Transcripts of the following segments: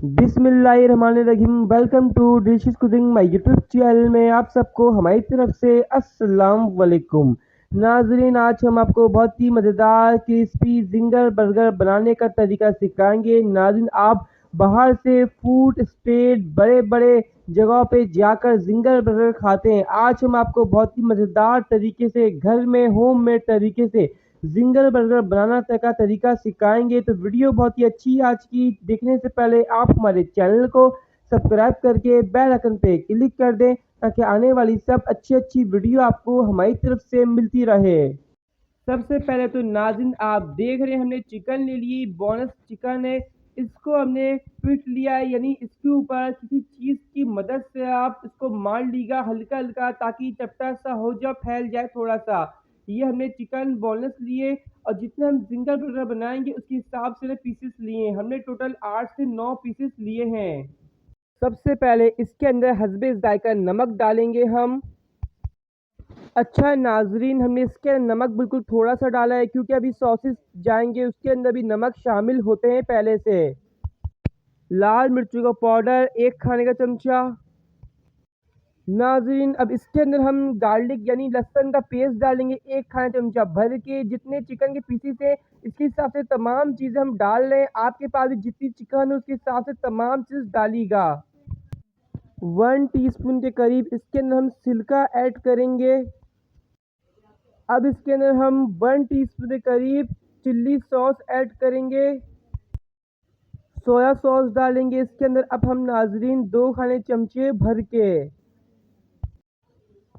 बिस्मिल्लाहिर्रहमानिर्रहीम। Welcome to dishes cooking my YouTube channel में आप सबको हमारी तरफ से अस्सलाम वालेकुम। नाजरीन, आज हम आपको बहुत ही मज़ेदार क्रिस्पी जिंगर बर्गर बनाने का तरीका सिखाएंगे। नाजरीन, आप बाहर से फूड स्ट्रीट बड़े बड़े जगहों पे जाकर जिंगर बर्गर खाते हैं। आज हम आपको बहुत ही मज़ेदार तरीके से घर में होममेड तरीके से जिंगर बर्गर बनाना का तरीका सिखाएंगे। तो वीडियो बहुत ही अच्छी है आज की। देखने से पहले आप हमारे चैनल को सब्सक्राइब करके बेल आइकन पे क्लिक कर दें ताकि आने वाली सब अच्छी अच्छी वीडियो आपको हमारी तरफ से मिलती रहे। सबसे पहले तो नाज़रीन, आप देख रहे हैं हमने चिकन ले ली, बोनस चिकन है। इसको हमने पीट लिया है, यानी इसके ऊपर किसी चीज़ की मदद से आप इसको मार लीजिएगा हल्का हल्का, ताकि चपटा सा हो जाए, फैल जाए थोड़ा सा। ये हमने चिकन बोनस लिए और जितने हम जिंगर बर्गर बनाएंगे उसके हिसाब से पीसेस लिए हैं। हमने टोटल 8 से 9 पीसेस लिए हैं। सबसे पहले इसके अंदर हस्बे जायका नमक डालेंगे हम। अच्छा नाजरीन, हमने इसके अंदर नमक बिल्कुल थोड़ा सा डाला है क्योंकि अभी सॉसेस जाएंगे उसके अंदर भी नमक शामिल होते हैं पहले से। लाल मिर्चों का पाउडर 1 खाने का चमचा। नाजरीन, अब इसके अंदर हम गार्लिक यानी लहसुन का पेस्ट डालेंगे 1 खाना चमचा भर के। जितने चिकन के पीसेस है इसके हिसाब से तमाम चीज़ें हम डाल रहे हैं। आपके पास भी जितनी चिकन है उसके हिसाब से तमाम चीज़ डालिएगा। 1 टीस्पून के करीब इसके अंदर हम सिरका ऐड करेंगे। अब इसके अंदर हम 1 टीस्पून के करीब चिल्ली सॉस ऐड करेंगे। सोया सॉस डालेंगे इसके अंदर अब हम नाजरीन 2 खाने चमचे भर के।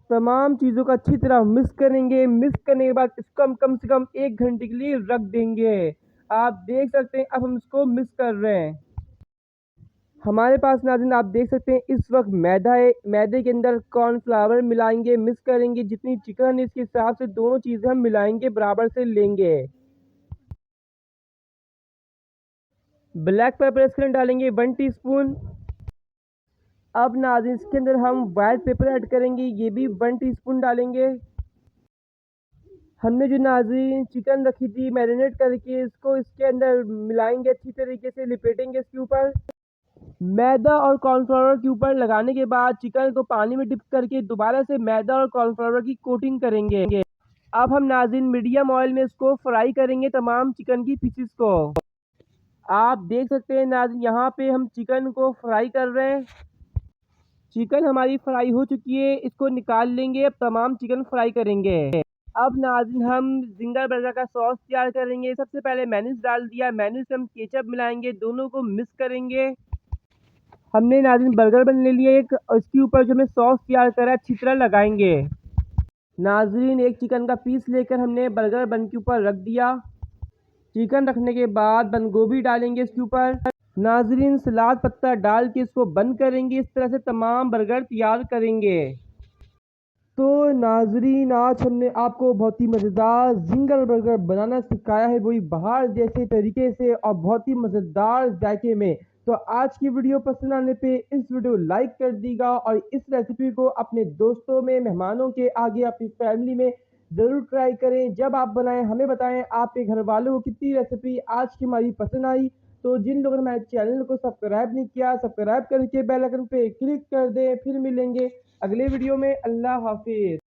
तमाम चीज़ों को अच्छी तरह मिक्स करेंगे। मिक्स करने के बाद इसको हम कम से कम 1 घंटे के लिए रख देंगे। आप देख सकते हैं अब हम इसको मिक्स कर रहे हैं। हमारे पास नाज़रीन आप देख सकते हैं इस वक्त मैदा है। मैदे के अंदर कॉर्नफ्लावर मिलाएंगे, मिक्स करेंगे। जितनी चिकन है इसके हिसाब से दोनों चीज़ें हम मिलाएंगे, बराबर से लेंगे। ब्लैक पेपर इसके अंदर डालेंगे 1 टीस्पून। अब नाज़रीन इसके अंदर हम वाइट पेपर ऐड करेंगे, ये भी 1 टीस्पून डालेंगे। हमने जो नाज़रीन चिकन रखी थी मैरिनेट करके, इसको इसके अंदर मिलाएंगे, अच्छी तरीके से लिपेटेंगे इसके ऊपर। मैदा और कॉर्नफ्लावर के ऊपर लगाने के बाद चिकन को पानी में डिप करके दोबारा से मैदा और कॉर्नफ्लावर की कोटिंग करेंगे। अब हम नाज़रीन मीडियम ऑयल में इसको फ्राई करेंगे तमाम चिकन की पीसेस को। आप देख सकते हैं नाज़रीन यहाँ पे हम चिकन को फ्राई कर रहे हैं। चिकन हमारी फ्राई हो चुकी है, इसको निकाल लेंगे। अब तमाम चिकन फ्राई करेंगे। अब नाज़रीन हम जिंगर बर्गर का सॉस तैयार करेंगे। सबसे पहले मेयोनीज डाल दिया, मेयोनीज से हम केचप मिलाएंगे, दोनों को मिक्स करेंगे। हमने नाज़रीन बर्गर बन ले लिया एक, और इसके ऊपर जो हमें सॉस तैयार करा अच्छी तरह लगाएंगे। नाज़रीन एक चिकन का पीस लेकर हमने बर्गर बन के ऊपर रख दिया। चिकन रखने के बाद बंद गोभी डालेंगे इसके ऊपर। नाज़रीन सलाद पत्ता डाल के इसको बंद करेंगे। इस तरह से तमाम बर्गर तैयार करेंगे। तो नाजरीन आज हमने आपको बहुत ही मज़ेदार जिंगर बर्गर बनाना सिखाया है, वही बाहर जैसे तरीके से और बहुत ही मज़ेदार जायके में। तो आज की वीडियो पसंद आने पे इस वीडियो लाइक कर दीजिएगा और इस रेसिपी को अपने दोस्तों में, मेहमानों के आगे, अपनी फैमिली में ज़रूर ट्राई करें। जब आप बनाएं हमें बताएं आपके घर वालों को कितनी रेसिपी आज की हमारी पसंद आई। तो जिन लोगों ने हमारे चैनल को सब्सक्राइब नहीं किया, सब्सक्राइब करके बेल आइकन पे क्लिक कर दें। फिर मिलेंगे अगले वीडियो में। अल्लाह हाफिज।